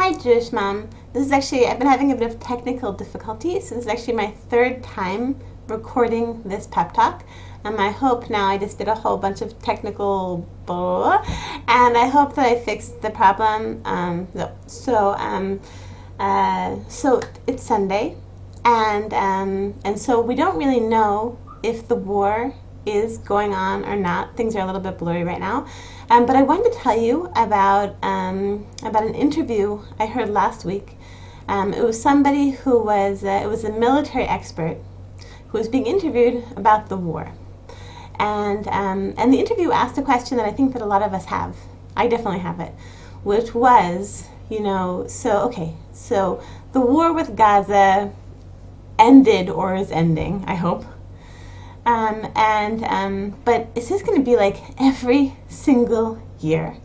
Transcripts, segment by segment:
Hi, Jewish Mom. This is actually, I've been having a bit of technical difficulties, so this is actually my third time recording this pep talk. And I hope now, I just did a whole bunch of technical blah, and I hope that I fixed the problem. So it's Sunday, and so we don't really know if the war is going on or not. Things are a little bit blurry right now. But I wanted to tell you about an interview I heard last week. It was somebody who was it was a military expert who was being interviewed about the war, and the interview asked a question that I think that a lot of us have. I definitely have it, which was, so the war with Gaza ended or is ending, I hope. But is this going to be like every single year?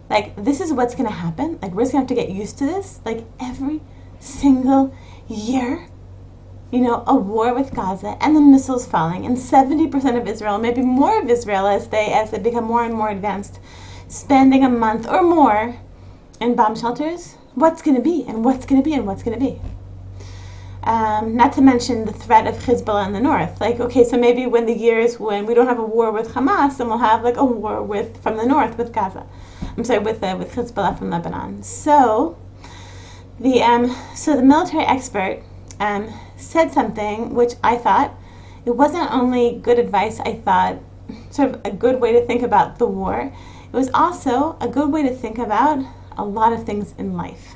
Like, this is what's going to happen? Like, we're just going to have to get used to this? Like, every single year? A war with Gaza and the missiles falling, and 70% of Israel, maybe more of Israel as they become more and more advanced, spending a month or more in bomb shelters? What's going to be, and what's going to be, and what's going to be? Not to mention the threat of Hezbollah in the north. Like, okay, so maybe when the years when we don't have a war with Hamas, then we'll have like a war from the north with Gaza. I'm sorry, with Hezbollah from Lebanon. So the military expert said something which I thought, it wasn't only good advice. I thought sort of a good way to think about the war. It was also a good way to think about a lot of things in life.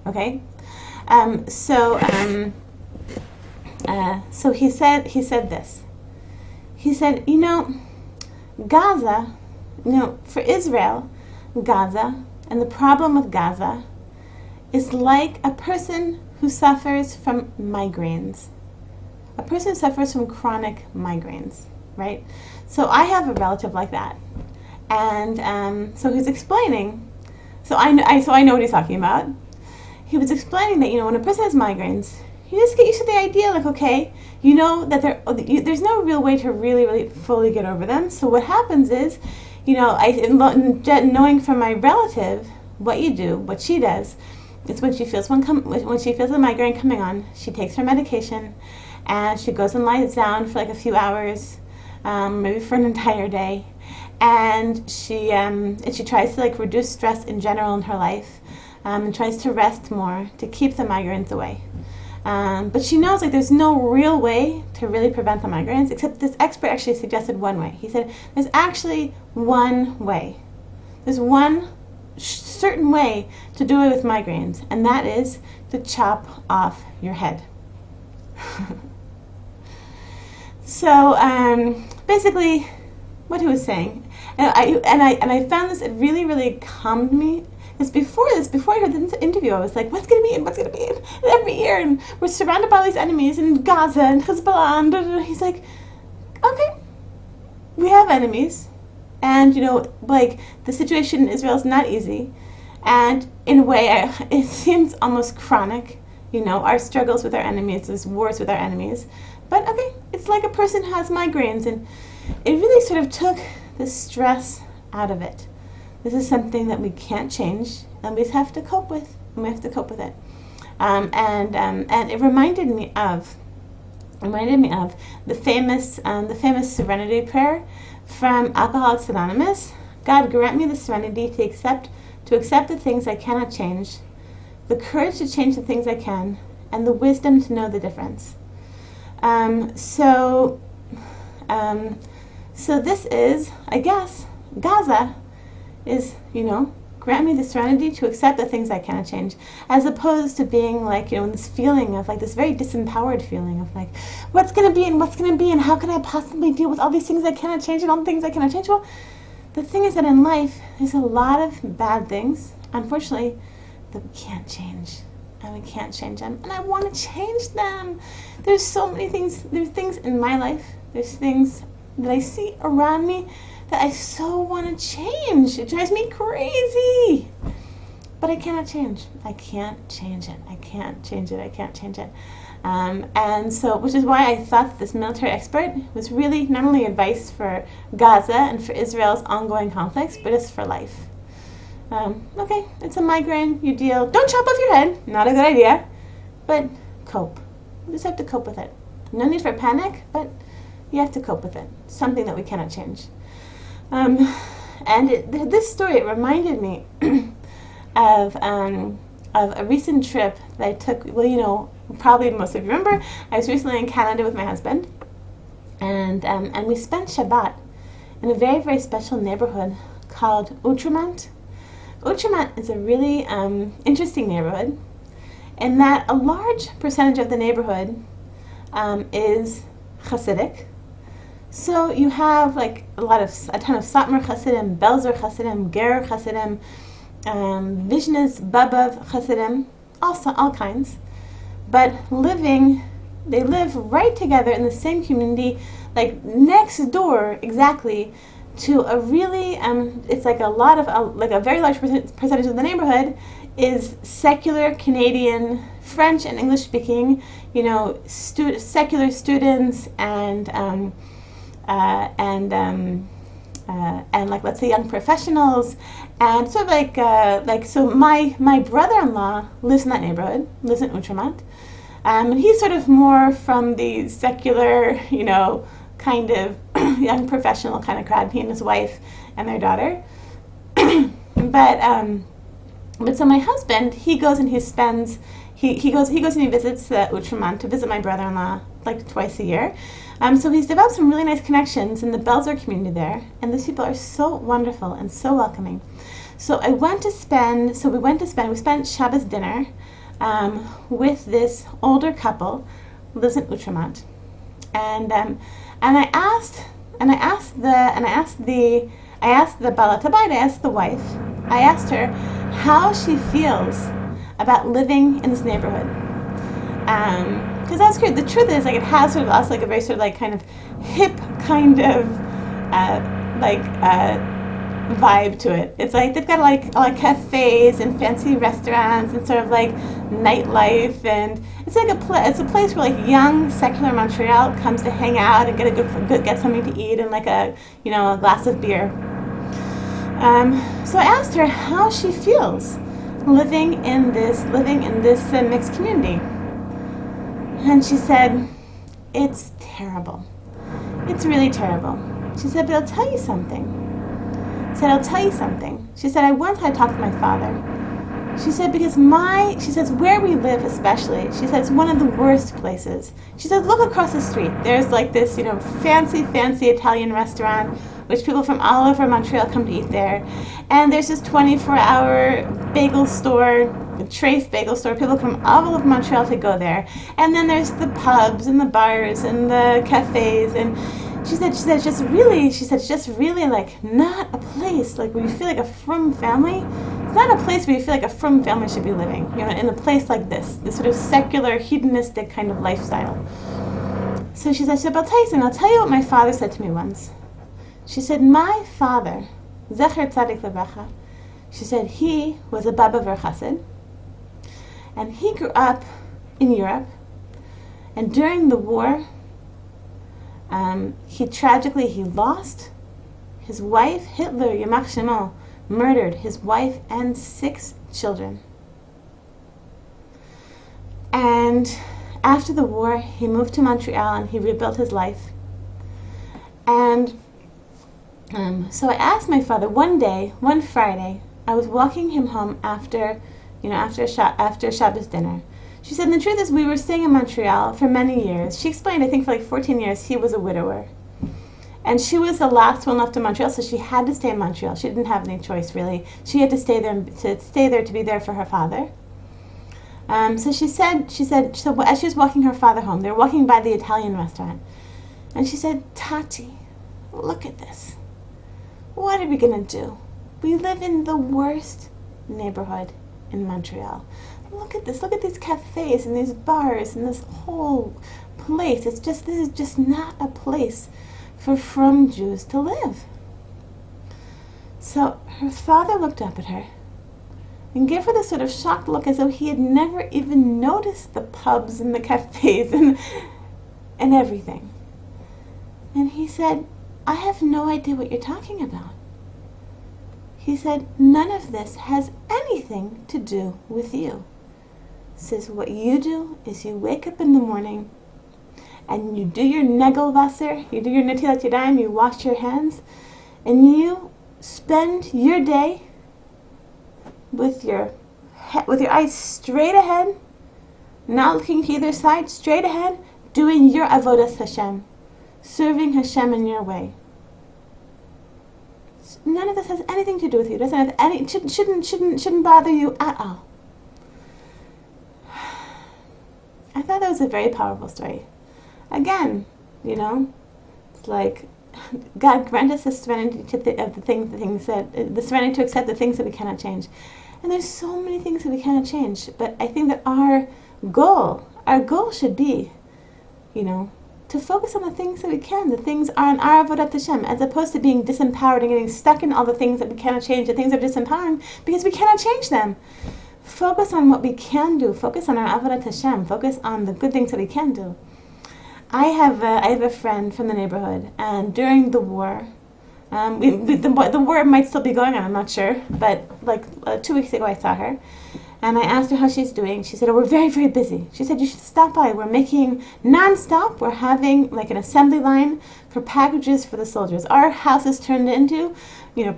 Okay. So he said this. He said, Gaza, for Israel, Gaza, and the problem with Gaza is like a person who suffers from migraines. A person who suffers from chronic migraines, right? So I have a relative like that. And so he's explaining, so I know what he's talking about. He was explaining that, when a person has migraines, you just get used to the idea, like, okay, that there's no real way to really, really fully get over them. So what happens is, knowing from my relative what she does, is when she feels a migraine coming on, she takes her medication, and she goes and lies down for like a few hours, maybe for an entire day, and she tries to like reduce stress in general in her life. And tries to rest more to keep the migraines away. But she knows like there's no real way to really prevent the migraines, except this expert actually suggested one way. He said there's actually one way. There's one certain way to do it with migraines, and that is to chop off your head. So basically, what he was saying, and I found this, it really, really calmed me. Because before I heard this interview, I was like, what's going to be in? What's going to be in? And every year, and we're surrounded by all these enemies, and Gaza, and Hezbollah, and blah, blah, blah. He's like, okay, we have enemies, and, the situation in Israel is not easy, and in a way, it seems almost chronic, our struggles with our enemies, these wars with our enemies, but okay, it's like a person has migraines, and it really sort of took the stress out of it. This is something that we can't change, and we just have to cope with, and we have to cope with it. And it reminded me of the famous serenity prayer from Alcoholics Anonymous. God, grant me the serenity to accept the things I cannot change, the courage to change the things I can, and the wisdom to know the difference. So this is, I guess, Gaza is, grant me the serenity to accept the things I cannot change, as opposed to being like, in this feeling of like this very disempowered feeling of like, what's going to be and how can I possibly deal with all these things I cannot change and all the things I cannot change? Well, the thing is that in life, there's a lot of bad things, unfortunately, that we can't change, and we can't change them, and I want to change them. There's so many things, there's things in my life, there's things that I see around me that I so want to change. It drives me crazy. But I cannot change. I can't change it. I can't change it. And so, which is why I thought that this military expert was really not only advice for Gaza and for Israel's ongoing conflicts, but it's for life. Okay, it's a migraine, you deal. Don't chop off your head, not a good idea, but cope. You just have to cope with it. No need for panic, but you have to cope with it. Something that we cannot change. This story, it reminded me of a recent trip that I took. Well, probably most of you remember, I was recently in Canada with my husband, and we spent Shabbat in a very, very special neighborhood called Outremont. Outremont is a really interesting neighborhood in that a large percentage of the neighborhood is Hasidic. So you have like a ton of Satmar Hasidim, Belzer Hasidim, Ger Hasidim, Vishnas Babav Hasidim, all kinds. But they live right together in the same community, like next door exactly to a really, it's like a very large percentage of the neighborhood is secular Canadian, French and English speaking, secular students and like, let's say, young professionals, and sort of so my brother-in-law lives in that neighborhood, lives in Outremont. He's sort of more from the secular, kind of young professional kind of crowd. He and his wife and their daughter. But so my husband, he goes and he visits Outremont to visit my brother-in-law like twice a year. So he's developed some really nice connections in the Belzer community there, and these people are so wonderful and so welcoming. So we spent Shabbos dinner with this older couple who lives in Outremont, and I asked the Balat Habayit, I asked the wife, I asked her how she feels about living in this neighborhood. Because I was curious. The truth is, like, it has sort of also like a very sort of like kind of hip kind of vibe to it. It's like they've got like cafes and fancy restaurants and sort of like nightlife, and it's like it's a place where like young secular Montreal comes to hang out and get something to eat and like a glass of beer. So I asked her how she feels living in this mixed community. And she said, it's terrible. It's really terrible. She said, but I'll tell you something. She said, I once had talked to my father. She said, because she says, where we live especially, she said, it's one of the worst places. She said, look across the street. There's like this, fancy Italian restaurant, which people from all over Montreal come to eat there. And there's this 24-hour bagel store, the Trafe bagel store. People come all over Montreal to go there. And then there's the pubs and the bars and the cafes. And she said it's just really like not a place like where you feel like a frum family. It's not a place where you feel like a frum family should be living, in a place like this sort of secular, hedonistic kind of lifestyle. So she said, I'll tell you something. I'll tell you what my father said to me once. She said, my father, Zecher Tzadik Levacha, she said he was a Baba Verchasid, and he grew up in Europe, and during the war, he tragically lost his wife. Hitler, Yamach Shemo, murdered his wife and 6 children. And after the war, he moved to Montreal and he rebuilt his life. And so I asked my father one Friday, I was walking him home after Shabbos dinner. She said, the truth is, we were staying in Montreal for many years. She explained, I think for like 14 years, he was a widower. And she was the last one left in Montreal, so she had to stay in Montreal. She didn't have any choice, really. She had to stay there to be there for her father. So she said, so as she was walking her father home, they were walking by the Italian restaurant. And she said, Tati, look at this. What are we going to do? We live in the worst neighborhood in Montreal. Look at this. Look at these cafes and these bars and this whole place. This is just not a place for frum Jews to live. So her father looked up at her and gave her this sort of shocked look as though he had never even noticed the pubs and the cafes and everything. And he said, I have no idea what you're talking about. he said, none of this has anything to do with you. He says, what you do is you wake up in the morning and you do your Negelwasser, you do your Netilat Yadayim, you wash your hands, and you spend your day with your eyes straight ahead, not looking to either side, straight ahead, doing your avodas Hashem, serving Hashem in your way. None of this has anything to do with you. It doesn't have any. Shouldn't bother you at all. I thought that was a very powerful story. Again, it's like God grant us the serenity the serenity to accept the things that we cannot change. And there's so many things that we cannot change. But I think that our goal should be, to focus on the things that we can. The things are in our avodat Hashem, as opposed to being disempowered and getting stuck in all the things that we cannot change. The things that are disempowering because we cannot change them. Focus on what we can do. Focus on our avodat Hashem. Focus on the good things that we can do. I have a friend from the neighborhood, and during the war, the war might still be going on, I'm not sure, but 2 weeks ago I saw her, and I asked her how she's doing. She said, we're very, very busy. She said, you should stop by. We're making non-stop. We're having an assembly line for packages for the soldiers. Our house is turned into,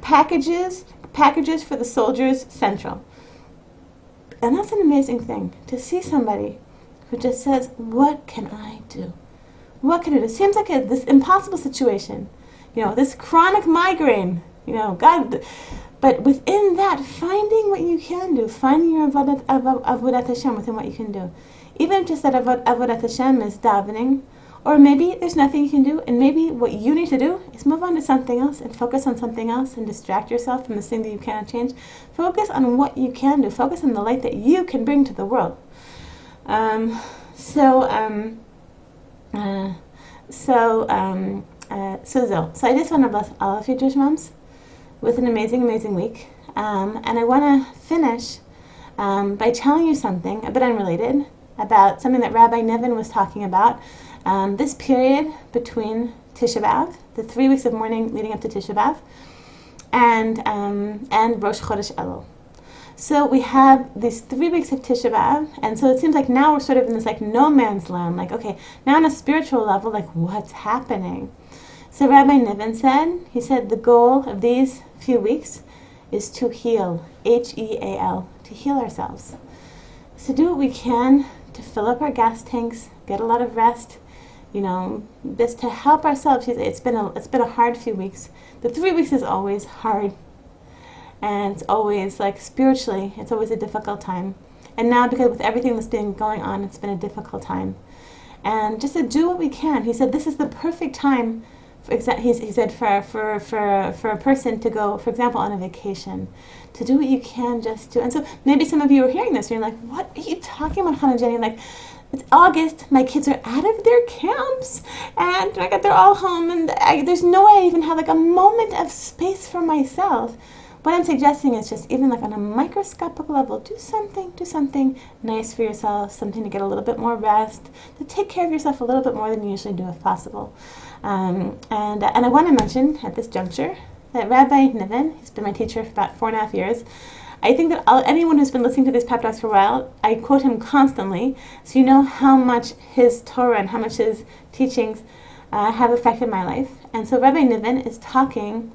packages for the soldiers central. And that's an amazing thing, to see somebody who just says, what can I do? What can I do? It seems like this impossible situation, this chronic migraine, God. But within that, finding what you can do, finding your avodat Hashem within what you can do. Even if just that avodat Hashem is davening, or maybe there's nothing you can do, and maybe what you need to do is move on to something else and focus on something else and distract yourself from the thing that you cannot change. Focus on what you can do. Focus on the light that you can bring to the world. So I just want to bless all of you Jewish moms with an amazing, amazing week. And I want to finish by telling you something a bit unrelated about something that Rabbi Niven was talking about. This period between Tisha B'Av, the 3 weeks of mourning leading up to Tisha B'Av, and Rosh Chodesh Elul. So we have these 3 weeks of Tisha B'Av, and so it seems like now we're sort of in this no man's land, okay, now on a spiritual level, what's happening? So Rabbi Niven said the goal of these few weeks is to heal, H-E-A-L, to heal ourselves. So do what we can to fill up our gas tanks, get a lot of rest, just to help ourselves. It's been a hard few weeks. The 3 weeks is always hard. And it's always, spiritually, it's always a difficult time. And now, because with everything that's been going on, it's been a difficult time. And just to do what we can. He said this is the perfect time, for a person to go, for example, on a vacation. To do what you can just to. And so maybe some of you are hearing this, and you're like, what are you talking about, Hannah Jenny? It's August, my kids are out of their camps, and they're all home, and there's no way I even have a moment of space for myself. What I'm suggesting is just even on a microscopic level, do something nice for yourself, something to get a little bit more rest, to take care of yourself a little bit more than you usually do if possible. And I want to mention at this juncture that Rabbi Niven, he's been my teacher for about 4.5 years. I think that anyone who's been listening to these pep talks for a while, I quote him constantly, so you know how much his Torah and how much his teachings have affected my life. And so Rabbi Niven is starting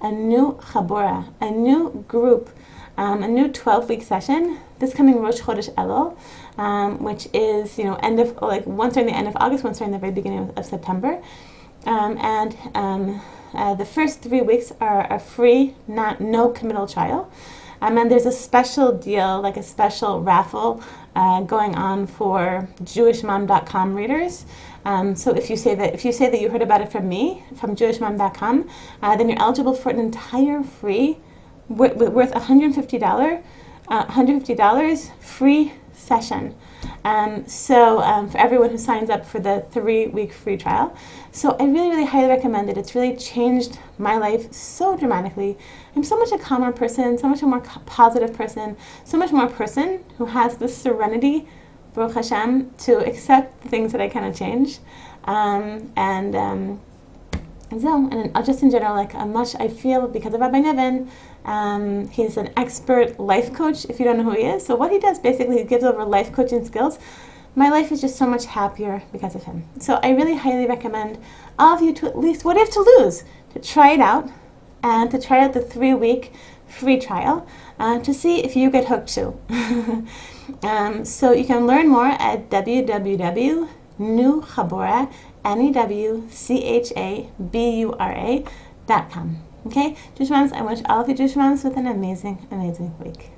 a new chabura, a new group, a new 12-week session this coming Rosh Chodesh Elul, which is once during the end of August, once during the very beginning of September, the first 3 weeks are free, no committal trial. And there's a special deal, a special raffle going on for JewishMom.com readers. So if you say that you heard about it from me, from JewishMom.com, then you're eligible for an entire free, worth $150 free session. For everyone who signs up for the 3-week free trial. So I really, really highly recommend it. It's really changed my life so dramatically. I'm so much a calmer person, so much a more positive person, so much more a person who has the serenity, Baruch Hashem, to accept the things that I cannot change. And so, and just in general, like much I feel because of Rabbi Nevin, he's an expert life coach, if you don't know who he is. So what he does, basically, he gives over life coaching skills. My life is just so much happier because of him. So I really highly recommend all of you to at least, what do you have to lose? To try it out, and to try out the 3-week free trial to see if you get hooked too. So you can learn more at www.newchabura.com. Okay, Jewish moms, I wish all of you Jewish moms with an amazing, amazing week.